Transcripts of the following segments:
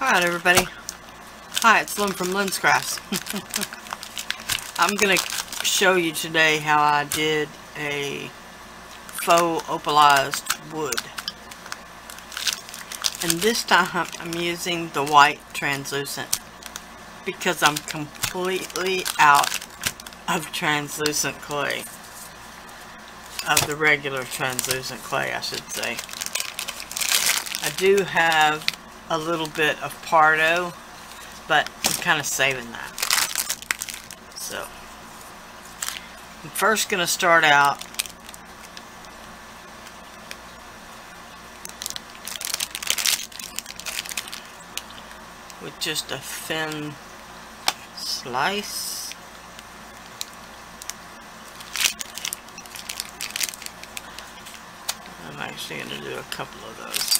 Alright everybody. Hi, it's Lyn from Lyn's Crafts. I'm going to show you today how I did a faux opalized wood. And this time I'm using the white translucent because I'm completely out of translucent clay. Of the regular translucent clay, I should say. I do have a little bit of Pardo, but I'm kind of saving that. So, I'm first going to start out with just a thin slice. I'm actually going to do a couple of those.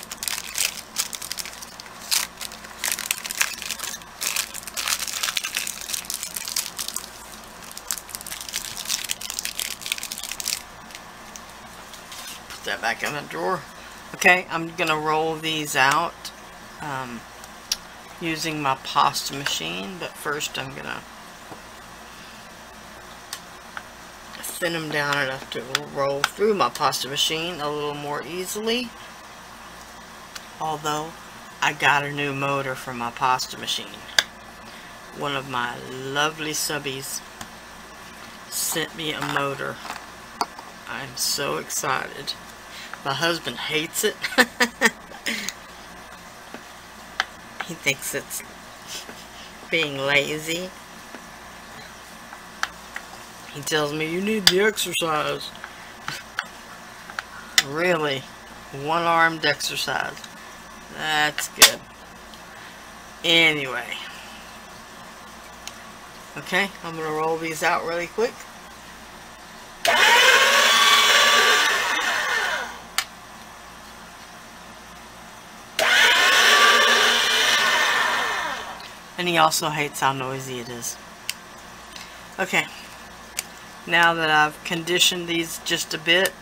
Put that back in the drawer. Okay, I'm going to roll these out using my pasta machine, but first I'm going to thin them down enough to roll through my pasta machine a little more easily. Although I got a new motor for my pasta machine. One of my lovely subbies sent me a motor. I'm so excited. My husband hates it. He thinks it's being lazy. He tells me, you need the exercise. Really? One-armed exercise. That's good. Anyway. Okay, I'm going to roll these out really quick. And he also hates how noisy it is. Okay. Now that I've conditioned these just a bit,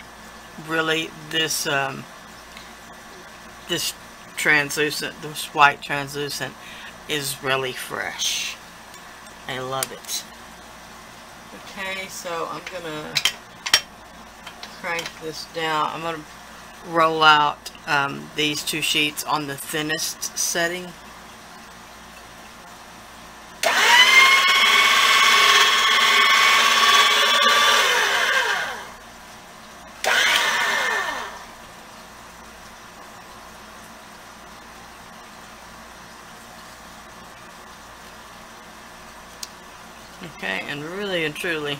really this this translucent, this white translucent is really fresh. I love it. Okay, so I'm gonna crank this down. I'm gonna roll out these two sheets on the thinnest setting. Okay, and really and truly,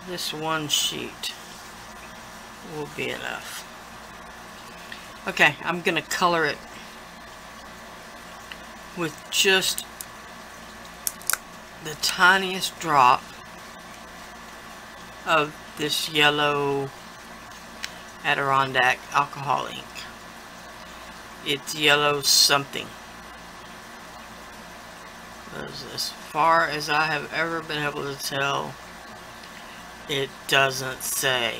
this one sheet will be enough. Okay, I'm going to color it with just the tiniest drop of this yellow Adirondack alcohol ink. It's yellow something. As far as I have ever been able to tell, it doesn't say.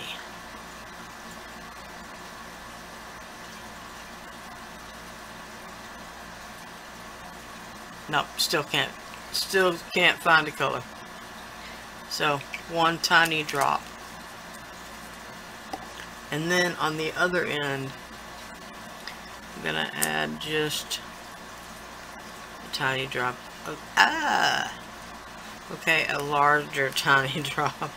Nope, still can't find a color. So, one tiny drop. And then on the other end, I'm gonna add just a tiny drop. Okay, a larger tiny drop.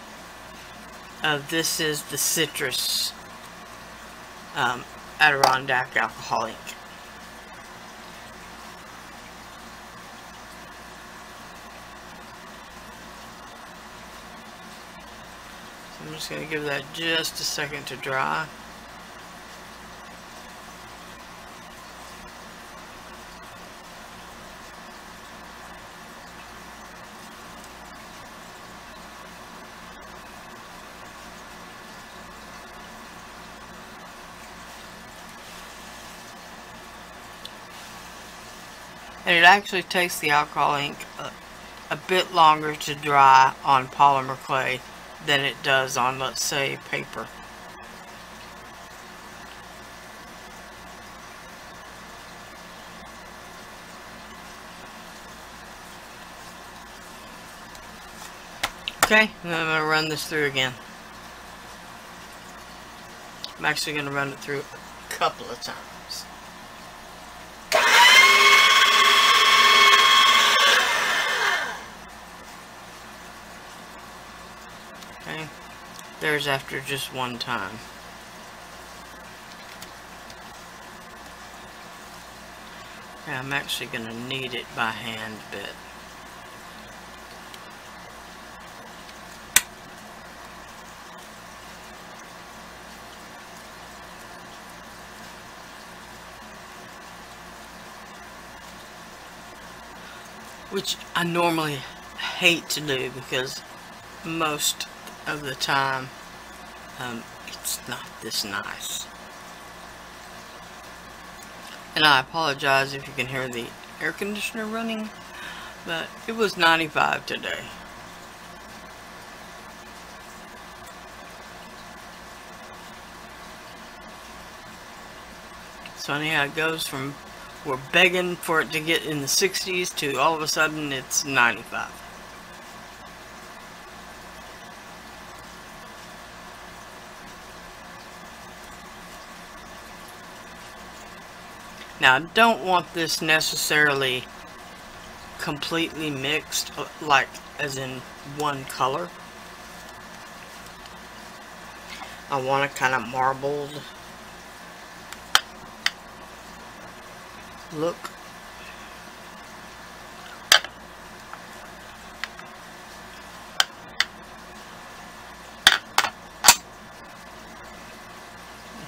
This is the citrus Adirondack alcohol ink. So I'm just going to give that just a second to dry. And it actually takes the alcohol ink a bit longer to dry on polymerclay than it does on, let's say, paper. Okay, and then I'm going to run this through again. I'm actually going to run it through a couple of times. Okay, there's after just one time. Okay, I'm actually going to knead it by hand a bit. Which I normally hate to do because most of the time it's not this nice. And I apologize if you can hear the air conditioner running, but it was 95 today. It's funny how it goes from we're begging for it to get in the 60s to all of a sudden it's 95. Now I don't want this necessarily completely mixed, like as in one color. I want it kind of marbled look.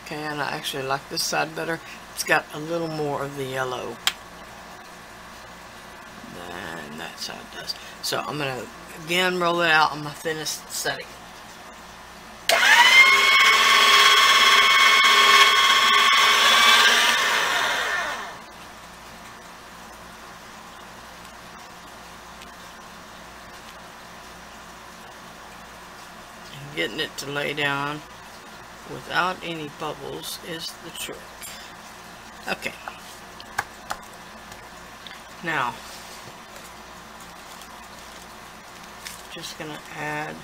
Okay, and I actually like this side better. It's got a little more of the yellow than that side does. So I'm going to again roll it out on my thinnest setting. Getting it to lay down without any bubbles is the trick. Okay. Now, just gonna add.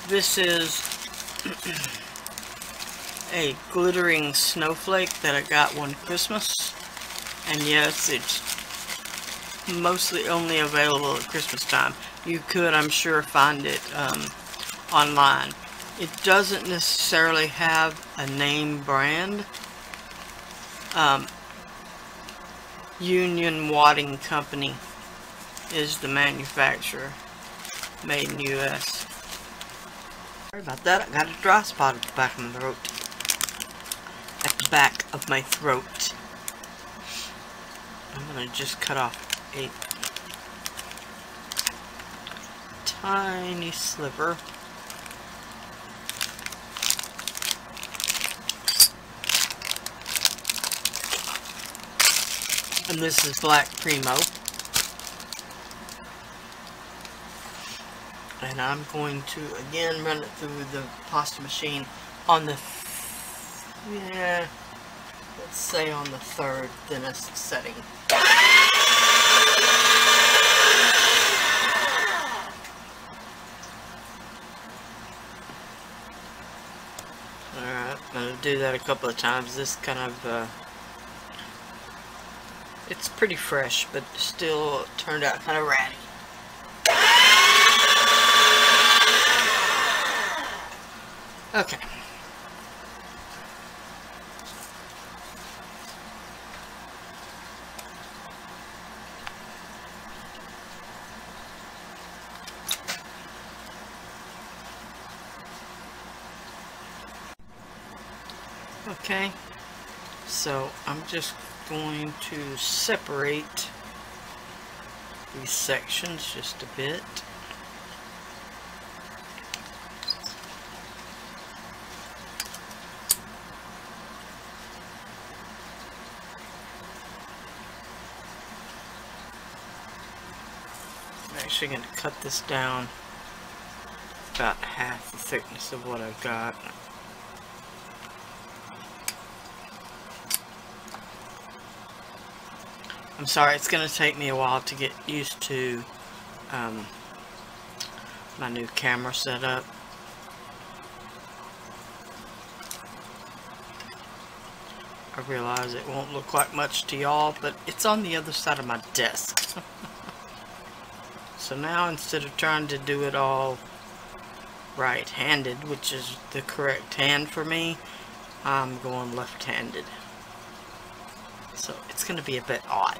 This is a glittering snowflake that I got one Christmas, and yes, it's mostly only available at Christmas time. You could, I'm sure, find it online. It doesn't necessarily have a name brand. Union Wadding Company is the manufacturer. Made in US. Sorry about that. I got a dry spot at the back of my throat. At the back of my throat. I'm gonna just cut off a tiny sliver. And this is black primo. And I'm going to again run it through the pasta machine on the let's say on the third thinnest setting. Alright, I'm going to do that a couple of times. This kind of, it's pretty fresh, but still turned out kind of ratty. Okay. Okay, so I'm just going to separate these sections just a bit. I'm actually going to cut this down about half the thickness of what I've got. I'm sorry, it's going to take me a while to get used to my new camera setup. I realize it won't look like much to y'all, but it's on the other side of my desk. So now, instead of trying to do it all right-handed, which is the correct hand for me, I'm going left-handed. So it's going to be a bit odd.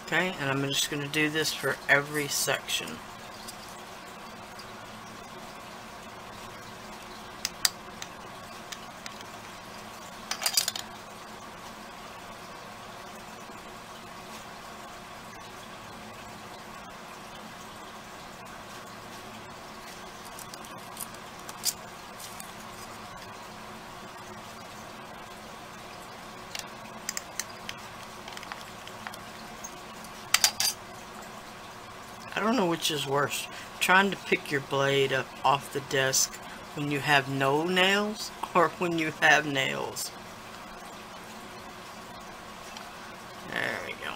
Okay, and I'm just going to do this for every section. I don't know which is worse, trying to pick your blade up off the desk when you have no nails or when you have nails. There we go.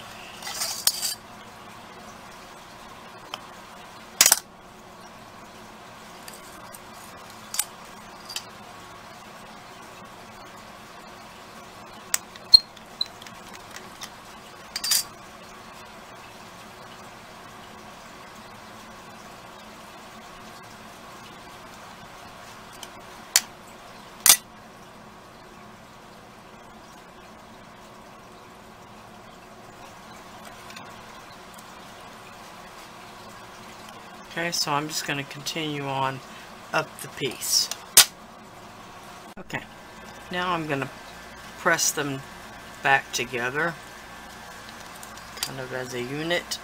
Okay, so I'm just going to continue on up the piece. Okay, now I'm going to press them back together, kind of as a unit.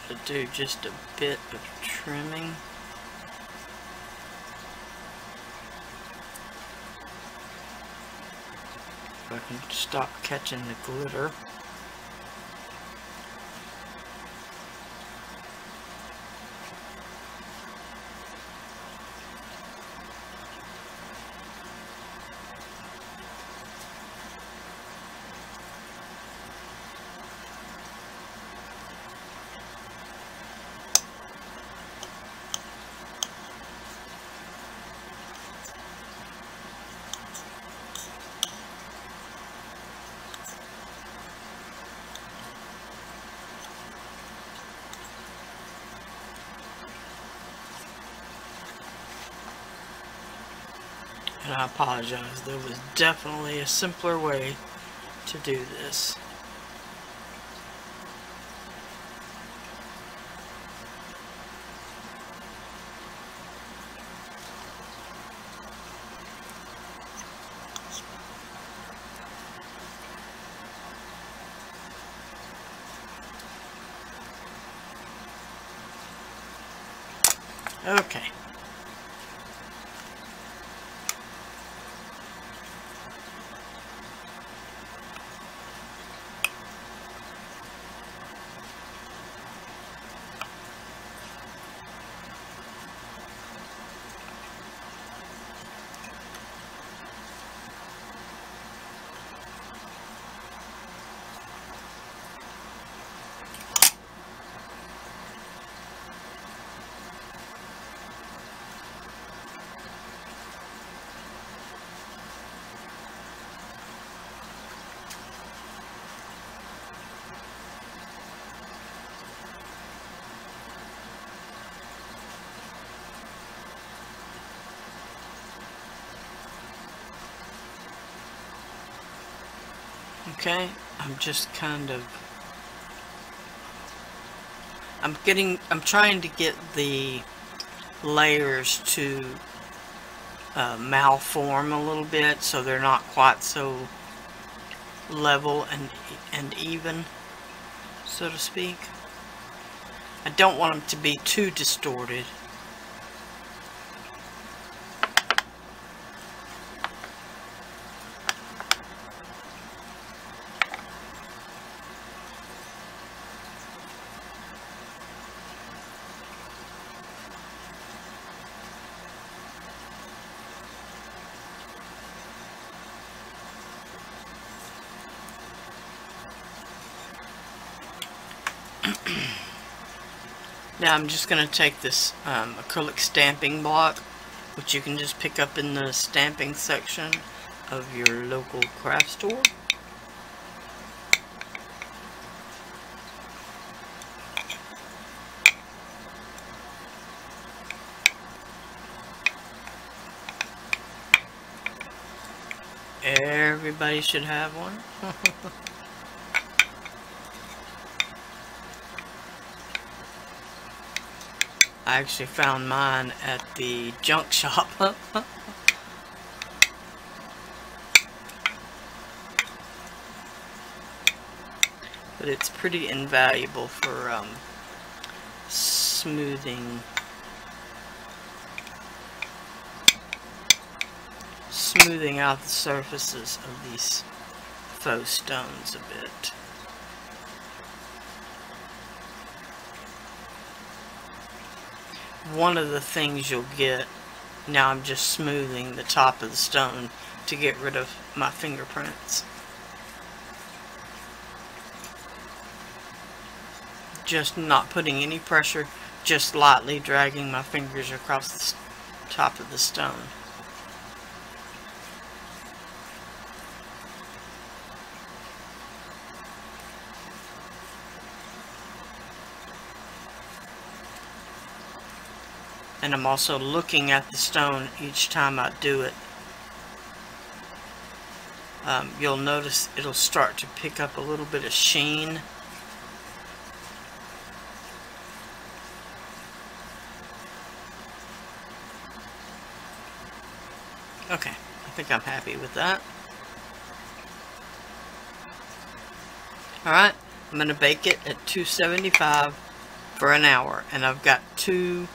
To do just a bit of trimming. If I can stop catching the glitter. And I apologize, there was definitely a simpler way to do this. Okay. Okay, I'm just kind of, I'm trying to get the layers to malform a little bit so they're not quite so level and even, so to speak. I don't want them to be too distorted. Now I'm just going to take this acrylic stamping block, which you can just pick up in the stamping section of your local craft store. Everybody should have one. I actually found mine at the junk shop. But it's pretty invaluable for smoothing out the surfaces of these faux stones a bit. One of the things you'll get, now I'm just smoothing the top of the stone to get rid of my fingerprints. Just not putting any pressure, just lightly dragging my fingers across the top of the stone. And I'm also looking at the stone each time I do it. You'll notice it'll start to pick up a little bit of sheen. Okay, I think I'm happy with that. Alright, I'm going to bake it at 275 for an hour. And I've got two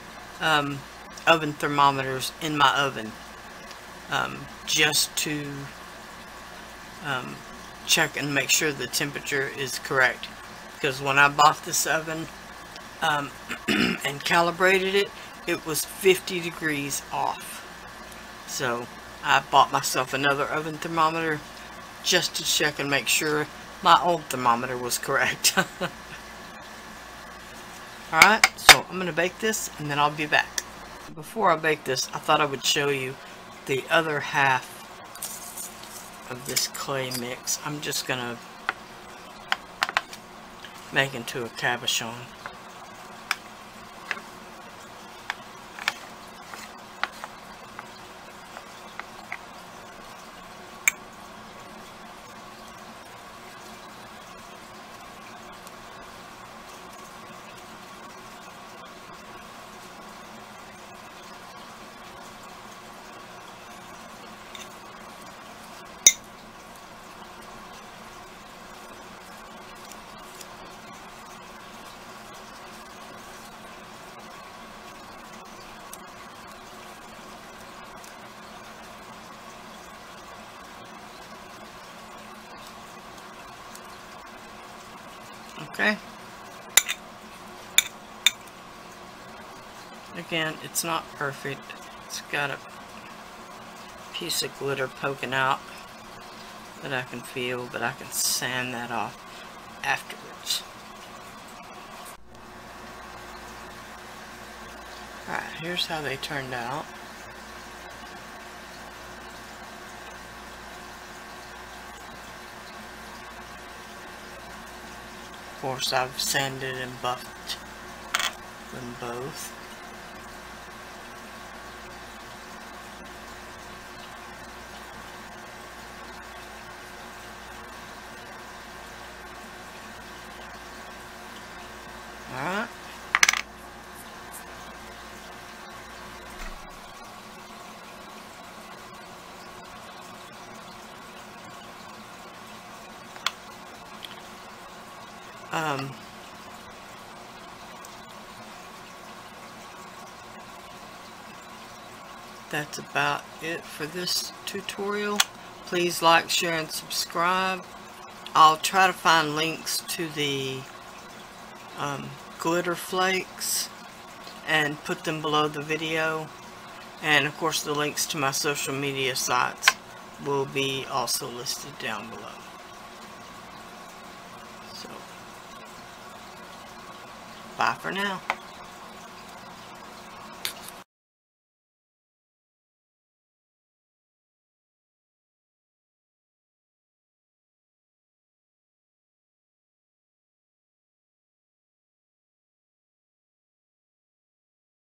oven thermometers in my oven just to check and make sure the temperature is correct, because when I bought this oven and calibrated it, it was 50 degrees off. So I bought myself another oven thermometer just to check and make sure my old thermometer was correct. Alright, so I'm going to bake this and then I'll be back. Before I bake this, I thought I would show you the other half of this clay mix. I'm just going to make into a cabochon. Okay. Again, it's not perfect. It's got a piece of glitter poking out that I can feel, but I can sand that off afterwards. Alright, here's how they turned out. Of course, I've sanded and buffed them both. Alright. That's about it for this tutorial. Please like, share, and subscribe. I'll try to find links to the glitter flakes and put them below the video. And of course the links to my social media sites will be also listed down below. So, bye for now.